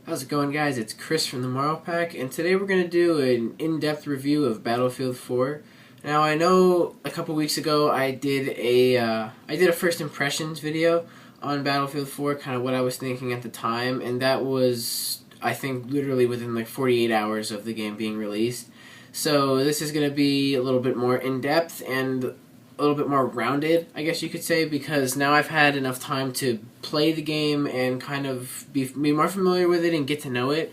How's it going, guys? It's Chris from the Morrow Pack, and today we're going to do an in-depth review of Battlefield 4. Now, I know a couple weeks ago I did a first impressions video on Battlefield 4, kind of what I was thinking at the time, and that was, I think, literally within like 48 hours of the game being released. So this is going to be a little bit more in-depth and a little bit more rounded, I guess you could say, because now I've had enough time to play the game and kind of be more familiar with it and get to know it.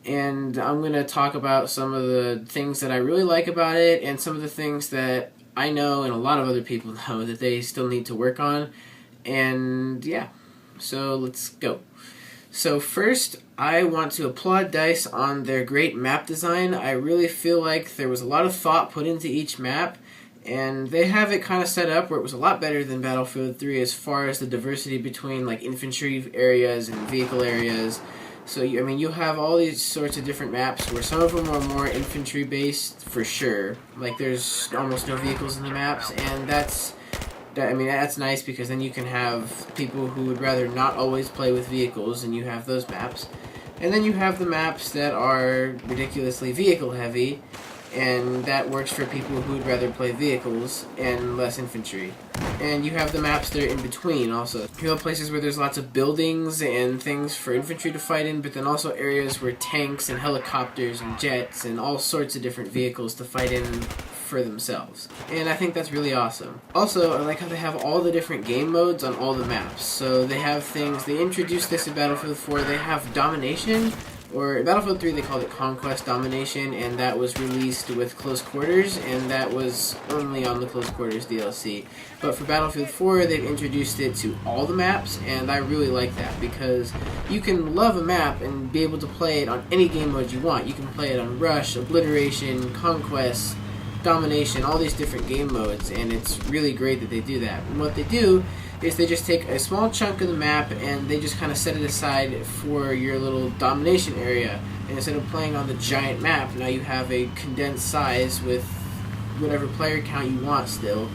And I'm going to talk about some of the things that I really like about it and some of the things that I know and a lot of other people know that they still need to work on. And yeah, so let's go. So first, I want to applaud DICE on their great map design. I really feel like there was a lot of thought put into each map, and they have it kind of set up where it was a lot better than Battlefield 3 as far as the diversity between like infantry areas and vehicle areas. So you have all these sorts of different maps where some of them are more infantry based for sure. Like there's almost no vehicles in the maps, and that's nice because then you can have people who would rather not always play with vehicles, and you have those maps. And then you have the maps that are ridiculously vehicle heavy, and that works for people who would rather play vehicles and less infantry. And you have the maps that are in between also. You have places where there's lots of buildings and things for infantry to fight in, but then also areas where tanks and helicopters and jets and all sorts of different vehicles to fight in for themselves. And I think that's really awesome. Also, I like how they have all the different game modes on all the maps. So they have things, they introduced this in Battlefield 4, they have Domination, or in Battlefield 3 they called it Conquest Domination, and that was released with Close Quarters, and that was only on the Close Quarters DLC. But for Battlefield 4 they've introduced it to all the maps, and I really like that because you can love a map and be able to play it on any game mode you want. You can play it on Rush, Obliteration, Conquest, Domination, all these different game modes, and it's really great that they do that. And what they do is they just take a small chunk of the map and they just kind of set it aside for your little domination area. And instead of playing on the giant map, now you have a condensed size with whatever player count you want still,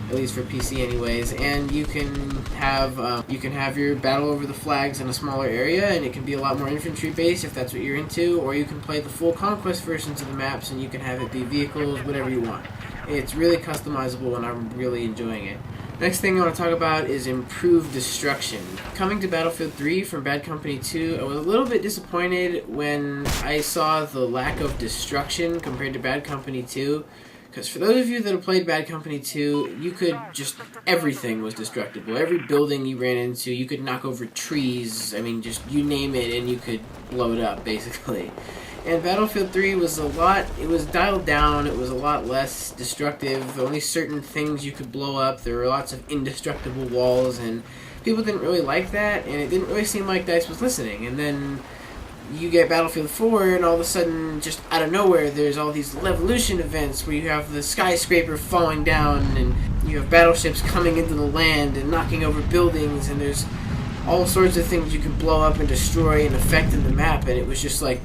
at least for PC anyways. And you can have your battle over the flags in a smaller area, and it can be a lot more infantry based if that's what you're into, or you can play the full conquest versions of the maps and you can have it be vehicles, whatever you want. It's really customizable and I'm really enjoying it. Next thing I want to talk about is improved destruction. Coming to Battlefield 3 from Bad Company 2, I was a little bit disappointed when I saw the lack of destruction compared to Bad Company 2. Because for those of you that have played Bad Company 2, you could just, everything was destructible. Every building you ran into, you could knock over trees, just you name it and you could blow it up, basically. And Battlefield 3 was it was dialed down, it was a lot less destructive, only certain things you could blow up, there were lots of indestructible walls, and people didn't really like that, and it didn't really seem like DICE was listening. And then you get Battlefield 4, and all of a sudden, just out of nowhere, there's all these Levolution events where you have the skyscraper falling down, and you have battleships coming into the land and knocking over buildings, and there's all sorts of things you can blow up and destroy and affect in the map, and it was just like,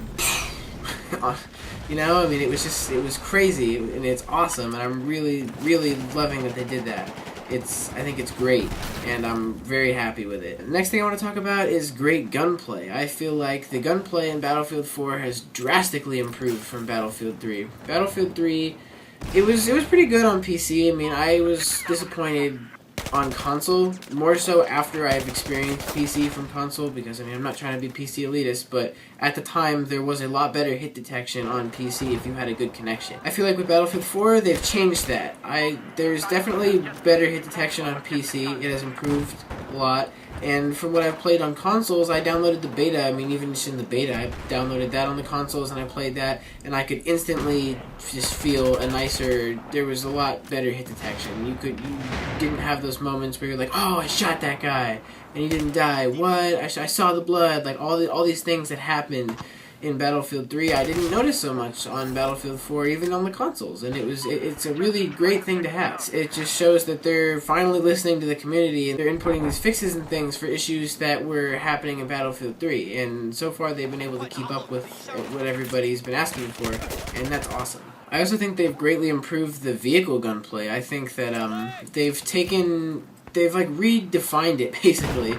it was crazy, and it's awesome, and I'm really, really loving that they did that. I think it's great, and I'm very happy with it. The next thing I want to talk about is great gunplay. I feel like the gunplay in Battlefield 4 has drastically improved from Battlefield 3. Battlefield 3, it was pretty good on PC. I was disappointed on console, more so after I've experienced PC from console, because I'm not trying to be PC elitist, but at the time there was a lot better hit detection on PC if you had a good connection. I feel like with Battlefield 4 they've changed that. There's definitely better hit detection on PC, it has improved a lot. And from what I've played on consoles, I downloaded the beta. Even just in the beta, I downloaded that on the consoles and I played that, and I could instantly just feel there was a lot better hit detection. You didn't have those moments where you're like, oh, I shot that guy, and he didn't die. What? I saw the blood. Like all these things that happened in Battlefield 3, I didn't notice so much on Battlefield 4, even on the consoles, and it's a really great thing to have. It just shows that they're finally listening to the community, and they're inputting these fixes and things for issues that were happening in Battlefield 3, and so far they've been able to keep up with what everybody's been asking for, and that's awesome. I also think they've greatly improved the vehicle gunplay. I think that they've redefined it, basically,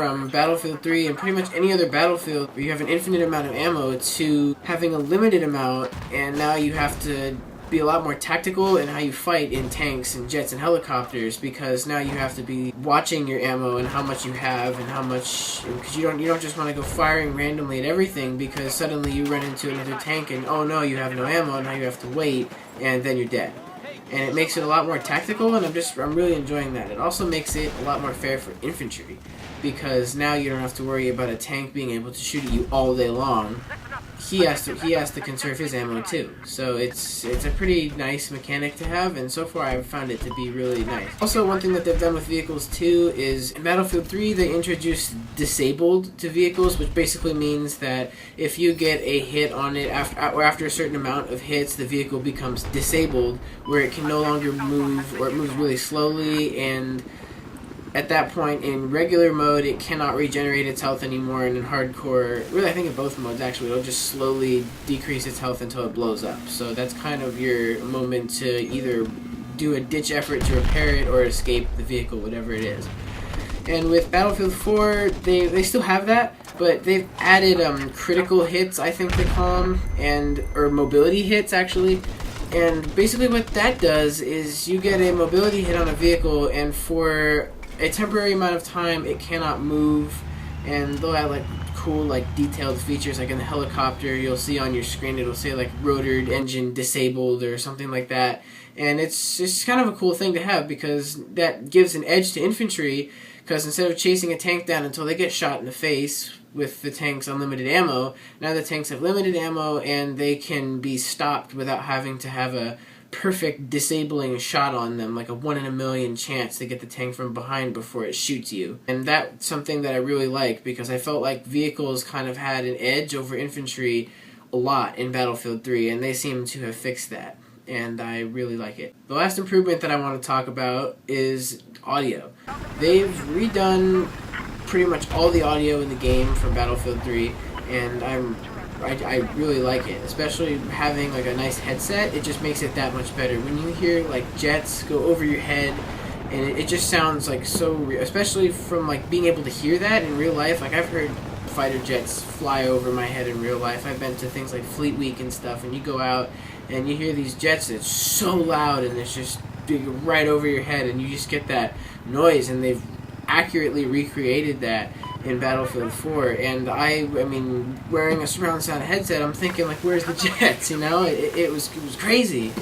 from Battlefield 3 and pretty much any other Battlefield where you have an infinite amount of ammo to having a limited amount, and now you have to be a lot more tactical in how you fight in tanks and jets and helicopters, because now you have to be watching your ammo and how much you have and how much, because you don't just want to go firing randomly at everything, because suddenly you run into another tank and oh no, you have no ammo, and now you have to wait and then you're dead. And it makes it a lot more tactical, and I'm really enjoying that. It also makes it a lot more fair for infantry, because now you don't have to worry about a tank being able to shoot at you all day long. He has to conserve his ammo too. So it's a pretty nice mechanic to have, and so far I've found it to be really nice. Also, one thing that they've done with vehicles too is in Battlefield 3 they introduced disabled to vehicles, which basically means that if you get a hit on it after a certain amount of hits, the vehicle becomes disabled, where it can no longer move, or it moves really slowly, and at that point, in regular mode, it cannot regenerate its health anymore, and in hardcore, really I think in both modes actually, it'll just slowly decrease its health until it blows up. So that's kind of your moment to either do a ditch effort to repair it or escape the vehicle, whatever it is. And with Battlefield 4, they still have that, but they've added critical hits, I think they call them, or mobility hits actually. And basically what that does is you get a mobility hit on a vehicle, and for a temporary amount of time it cannot move, and they'll have like cool like detailed features, like in the helicopter you'll see on your screen it'll say like rotor engine disabled or something like that, and it's just kind of a cool thing to have, because that gives an edge to infantry, because instead of chasing a tank down until they get shot in the face with the tank's unlimited ammo, now the tanks have limited ammo and they can be stopped without having to have a perfect disabling shot on them, like a 1 in a million chance to get the tank from behind before it shoots you. And that's something that I really like, because I felt like vehicles kind of had an edge over infantry a lot in Battlefield 3, and they seem to have fixed that, and I really like it. The last improvement that I want to talk about is audio. They've redone pretty much all the audio in the game for Battlefield 3, and I really like it, especially having like a nice headset. It just makes it that much better. When you hear like jets go over your head, and it just sounds like so real, especially from like being able to hear that in real life. Like I've heard fighter jets fly over my head in real life. I've been to things like Fleet Week and stuff, and you go out and you hear these jets, it's so loud and it's just right over your head, and you just get that noise, and they've accurately recreated that in Battlefield 4, and I mean, wearing a surround sound headset, I'm thinking like, where's the jets? You know, it was crazy.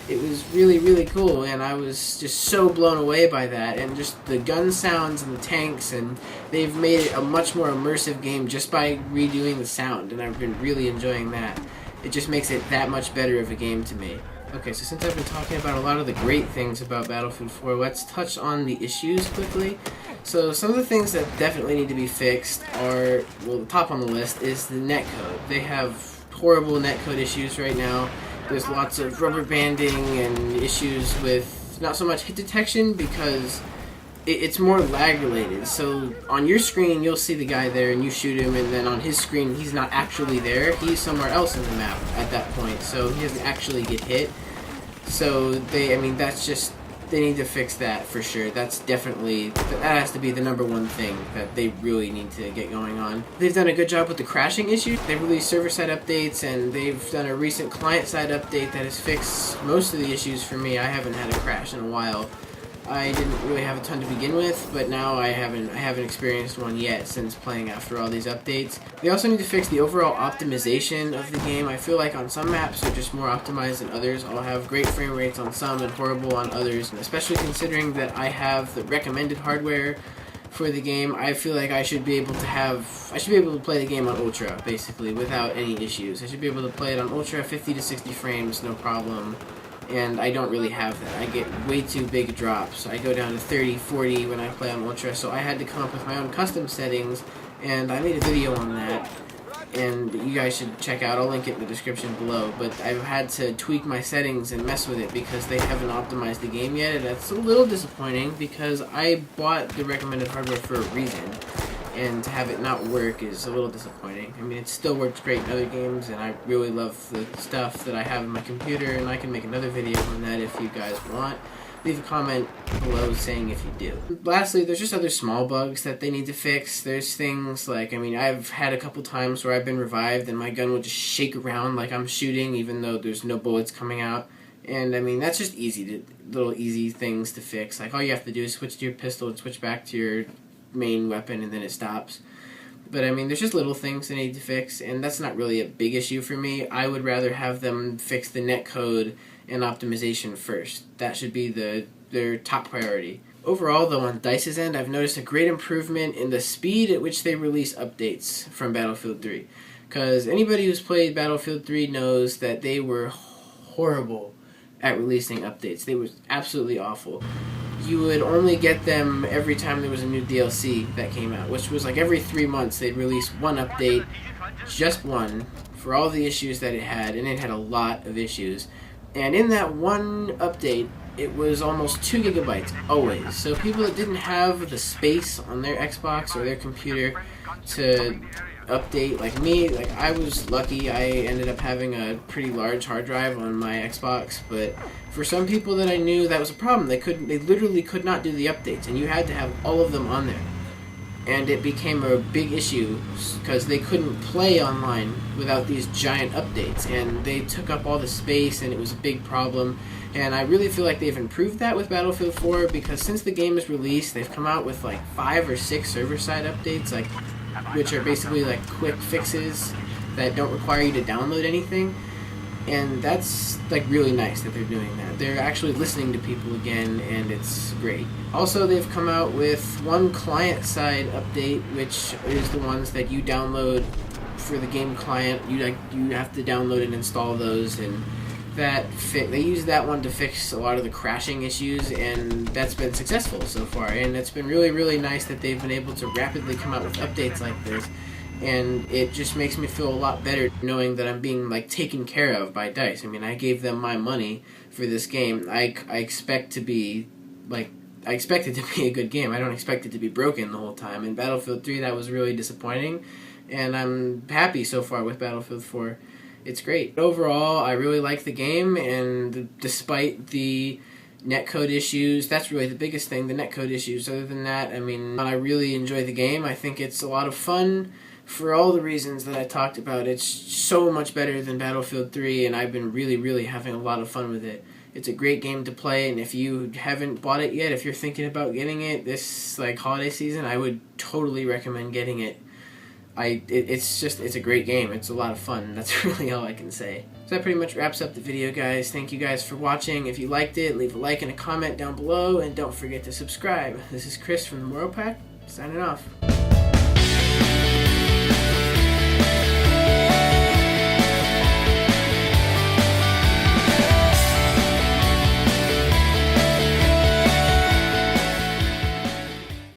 It was really, really cool, and I was just so blown away by that, and just the gun sounds and the tanks, and they've made it a much more immersive game just by redoing the sound, and I've been really enjoying that. It just makes it that much better of a game to me. Okay, so since I've been talking about a lot of the great things about Battlefield 4, let's touch on the issues quickly. So some of the things that definitely need to be fixed are, well, the top on the list is the netcode. They have horrible netcode issues right now. There's lots of rubber banding and issues with not so much hit detection, because it's more lag related. So on your screen you'll see the guy there and you shoot him, and then on his screen he's not actually there. He's somewhere else in the map at that point, so he doesn't actually get hit. So that's just, they need to fix that for sure. That has to be the number one thing that they really need to get going on. They've done a good job with the crashing issue. They've released server-side updates, and they've done a recent client-side update that has fixed most of the issues for me. I haven't had a crash in a while. I didn't really have a ton to begin with, but now I haven't experienced one yet since playing after all these updates. They also need to fix the overall optimization of the game. I feel like on some maps they're just more optimized than others. I'll have great frame rates on some and horrible on others, especially considering that I have the recommended hardware for the game. I feel like I should be able to play the game on Ultra, basically, without any issues. I should be able to play it on Ultra, 50 to 60 frames, no problem. And I don't really have that. I get way too big drops. I go down to 30, 40 when I play on Ultra, so I had to come up with my own custom settings, and I made a video on that, and you guys should check out. I'll link it in the description below, but I've had to tweak my settings and mess with it because they haven't optimized the game yet, and that's a little disappointing because I bought the recommended hardware for a reason. And to have it not work is a little disappointing. I mean, it still works great in other games, and I really love the stuff that I have in my computer, and I can make another video on that if you guys want. leave a comment below saying if you do. Lastly, there's just other small bugs that they need to fix. There's things like, I mean, I've had a couple times where I've been revived and my gun will just shake around like I'm shooting even though there's no bullets coming out. And I mean, that's just little easy things to fix. Like all you have to do is switch to your pistol and switch back to your main weapon and then it stops. But I mean, there's just little things they need to fix, and that's not really a big issue for me. I would rather have them fix the netcode and optimization first. That should be their top priority. Overall, though, on DICE's end, I've noticed a great improvement in the speed at which they release updates from Battlefield 3. Because anybody who's played Battlefield 3 knows that they were horrible at releasing updates. They were absolutely awful. You would only get them every time there was a new DLC that came out, which was like every 3 months they'd release one update, just one, for all the issues that it had, and it had a lot of issues. And in that one update, it was almost 2 gigabytes, always. So people that didn't have the space on their Xbox or their computer to update, like me, like I was lucky, I ended up having a pretty large hard drive on my Xbox, but for some people that I knew, that was a problem. They literally could not do the updates, and you had to have all of them on there. And it became a big issue because they couldn't play online without these giant updates, and they took up all the space, and it was a big problem. And I really feel like they've improved that with Battlefield 4, because since the game is released, they've come out with like 5 or 6 server-side updates, like which are basically like quick fixes that don't require you to download anything. And that's like really nice that they're doing that. They're actually listening to people again, and it's great. Also, they've come out with one client-side update, which is the ones that you download for the game client. You have to download and install those, and they use that one to fix a lot of the crashing issues, and that's been successful so far. And it's been really, really nice that they've been able to rapidly come out with updates like this. And it just makes me feel a lot better knowing that I'm being like taken care of by DICE. I mean, I gave them my money for this game. I expect it to be a good game. I don't expect it to be broken the whole time. In Battlefield 3, that was really disappointing, and I'm happy so far with Battlefield 4. It's great. Overall, I really like the game, and despite the netcode issues, that's really the biggest thing, the netcode issues. Other than that, I mean, I really enjoy the game. I think it's a lot of fun. For all the reasons that I talked about, it's so much better than Battlefield 3, and I've been really, really having a lot of fun with it. It's a great game to play, and if you haven't bought it yet, if you're thinking about getting it this like holiday season, I would totally recommend getting it. It's a great game. It's a lot of fun. That's really all I can say. So that pretty much wraps up the video, guys. Thank you guys for watching. If you liked it, leave a like and a comment down below, and don't forget to subscribe. This is Chris from the Moropack, signing off.